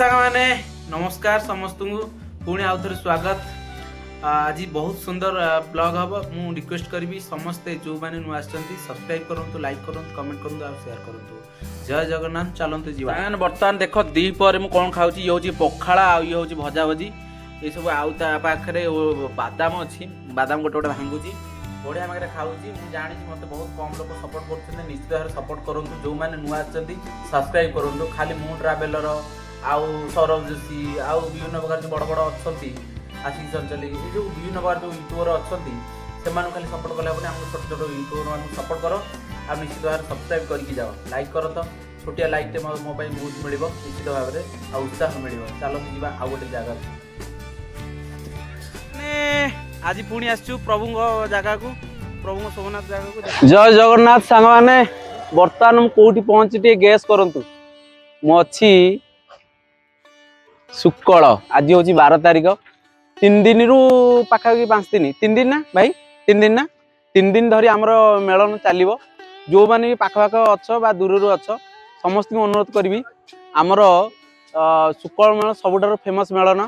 सांग मैंने नमस्कार समस्त को पुणी आउ थे स्वागत। आज बहुत सुंदर ब्लॉग हम मु रिक्वेस्ट करी समस्ते जो मैंने नुआ सब्सक्राइब करूँ, लाइक करूँ, कमेंट करूँ और शेयर करूँ। जय जगन्नाथ। चलते जी बर्तमान देख दी पर मुझे कौन खाऊँ, ये हूँ पखाड़ा आई हूँ भजा भजी ये सब आउ पाखे बादाम अच्छी बादाम गोटे गोटे भांगुची बढ़िया मागे खाऊँ। मुझे जानी मत बहुत कम लोग सपोर्ट कर निश्चित भाव सपोर्ट करूँ। जो मैंने नुआ सब्सक्राइब करूँ। खाली मु ट्रावेलर आउ सौरभ जोशी आउ विभिन्न प्रकार जो बड़ बड़ अच्छा आशीष चंचल ये जो विभिन्न प्रकार जो यूट्यूबर अच्छा से खाली सपोर्ट कले हेनी। आम छोट छोट यूट्यूबर मान सपोर्ट कर आ निश्चित भाव सब्सक्राइब करके जाओ, लाइक कर तो छोटिया लाइक टे मो बहुत मिल निश्चित भाव में आ उत्साह मिल। चलते जी आउ गोटे जगह आज पुणी आसचु प्रभु जगह को प्रभु सोमनाथ जगह को। जय जगन्नाथ सांग मैंने बर्तमान मुझे कौटी पहुंची टे गैस करंतु मु अच्छी सुकल आज हूँ 12 तारिख 3 दिन रु पाखापाखि 5 दिन 3 दिन ना भाई 3 दिन धरी आमर मेलन चलो। जो मैंने भी पाखपाख अच्छ बा दूर अच्छ समस्त अनुरोध करी आमर सुकल मेलन सबुठार फेमस मेलन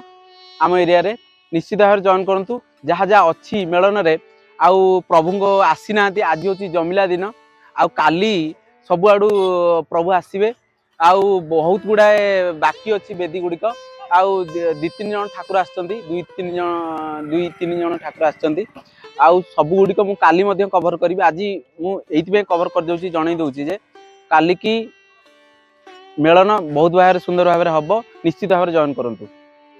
आम एरिया रे निश्चित भाव जॉइन करूँ। जहाँ जहाँ अच्छी मेलन रे आउ प्रभु को आसी ना आज हूँ जमिला दिन आउ काली सबुआड़ू प्रभु आसवे आउ बहुत गुड़ाए बाकी अच्छी बेदी गुड़िक आउ 2-3 जन ठाकुर आछंती 2-3 जन ठाकुर आछंती आउ सब गुड़िक मु काली मध्य कवर करी। आज मु एइथिबे कवर कर देउची जणै देउची जे काली की मेलन बहुत भाव सुंदर भाव हम निश्चित भाव जॉइन करंतु।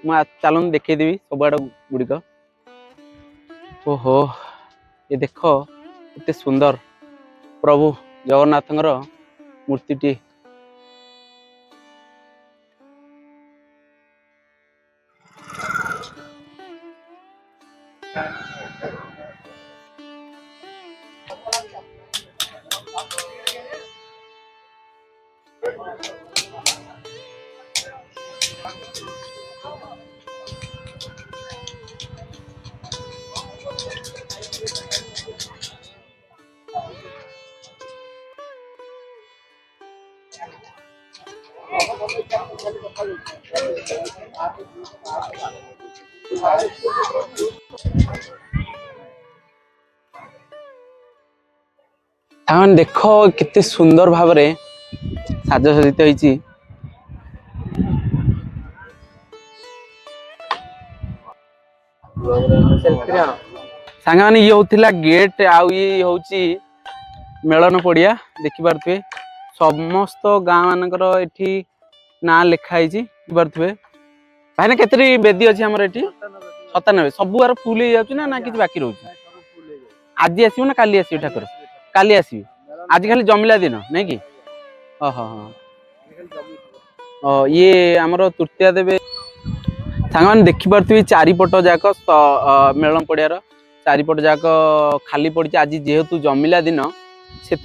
मु चलन देखै देबी सबुआड़ गुड़िक। ओहो ये देख एते सुंदर प्रभु जगन्नाथंकर मूर्तिटी। देख केते सुंदर भाव रे साजसज्जित होईची। सांग माने ये होतिला गेट आउ ये होची मेलन पड़िया देखि पारथुए समस्त गाँ मानकर एठी ना लिखा होईची पारथुए। भाई केतरी बेदी अछि हमर एठी 97 सब बार फुल हो जाउची ना किछ बाकी रहउची। आज आसीबो ना काली आसीबो ठाकुर काली आसीबो आज खाली जमिला दिन नहीं कि ये आमर तृतीया देवे सांग मैंने देखी पारे चारिपट जाक मेलन पड़ियार चारिपट जाक खाली पड़ी। आज जेहेतु जमिला दिन से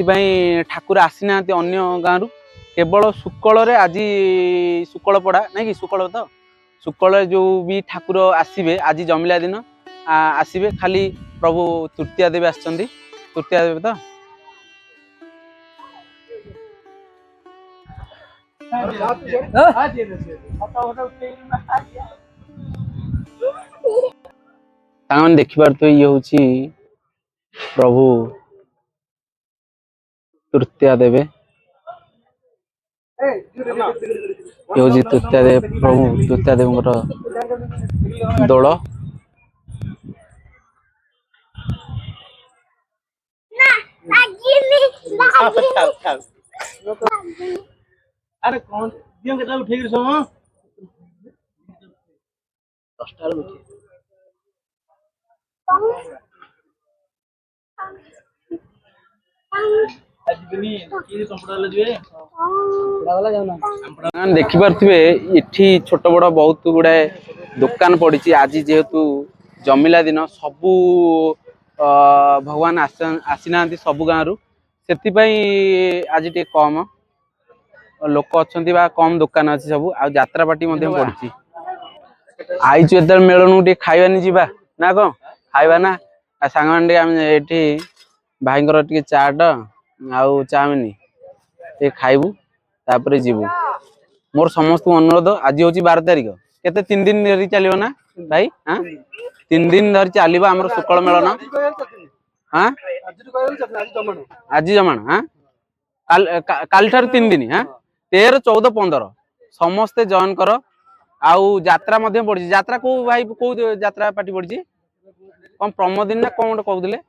ठाकुर आसी ना अन्य गाँव केवल सुकल आज सुकल पड़ा नहीं कि सुकल तो सुकल जो भी ठाकुर आसवे आज जमिला दिन आसवे खाली प्रभु तृतीया देवी आसचंदी तृतीया देवी तो देखिपारे ये हूँ प्रभु तृतीया देवे ये हूँ तृतीया देव प्रभु तृतीया देव दोल अरे कौन दियो केटा उठे के सम 10टा उठे आज दिनी की कंप्यूटर ले जिवे कंप्यूटर वाला जाऊ ना देखि पारथिबे इठी छोट बड़ बहुत गुड़ाए दुकान पड़ी। आज जेहेतु जमिला दिन सबू भगवान आसी ना सबू गाँव से आज टे कम लोक अच्छा कम दुकान अच्छी सब आ यात्रा पार्टी पड़ी। आईचु एत मेलन टे खाइबानी जीवा ना कौन खाइबा ना सांग मैंने भाईंकर टे चाट आउ चाउमिन ये खाइबू तापर जीवु मोर समस्त अनुरोध आज हूँ 12 तारिख केते 3 दिन धरी चलियो ना भाई हाँ 3 दिन धरी चलिबो हमर शुक्ल मेलन हाँ आज जमाण हाँ काल ठार 3 दिन हाँ 13 14 15 समस्ते जॉइन कर आउ यात्रा मध्य पड़ी यात्रा को भाई को यात्रा पार्टी पड़ी कौन प्रमोदिन ना कौन कहते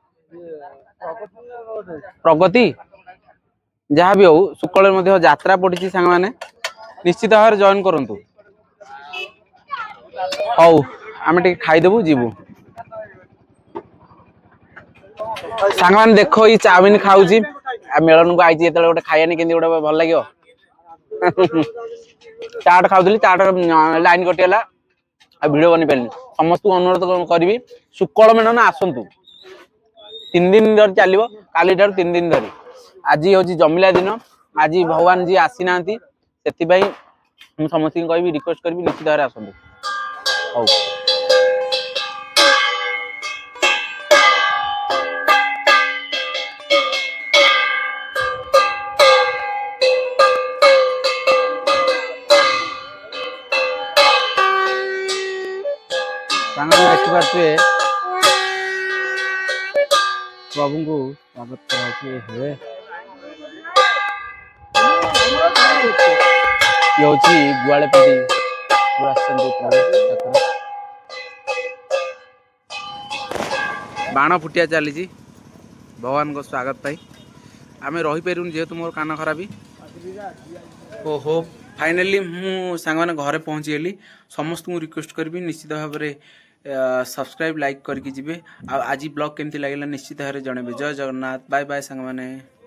प्रगति जहाँ भी हो शुक्ल यात्रा पड़ी सांग मैंने निश्चित भाव जॉइन करूँ हौ आम खाईदेबू जीवु सांग मैंने देख ये चाउमिन खाऊँ मेलन को आई गोटे खाइनी के गोटे भल लगे चाट खाऊली चाट लाइन कटिगला भिड बनी पारे समस्त अनुरोध करी शुक्ल मेलन आसतु 3 दिन धरी चलो काली ठार 3 दिन धरी आज हूँ जमिला दिन आज भगवान जी आसी ना से समस्त कह रिक्वेस्ट करी निश्चित भाव आसतु हौ देखिपे प्रभु को स्वागत कर गुआड़ेपटी बाण फुटिया चली भगवान को स्वागत पाई आम रहीपर जेहेतु मोर कान खराबी ओहो फाइनाली मु सांग मैंने घरे पहुँची गली समस्त को रिक्वेस्ट करी निश्चित भाव में सब्सक्राइब लाइक करके जी आज ब्लॉग केमती लगे निश्चित भाव में जनइबे जय जगन्नाथ बाय बाय सांग मैंने।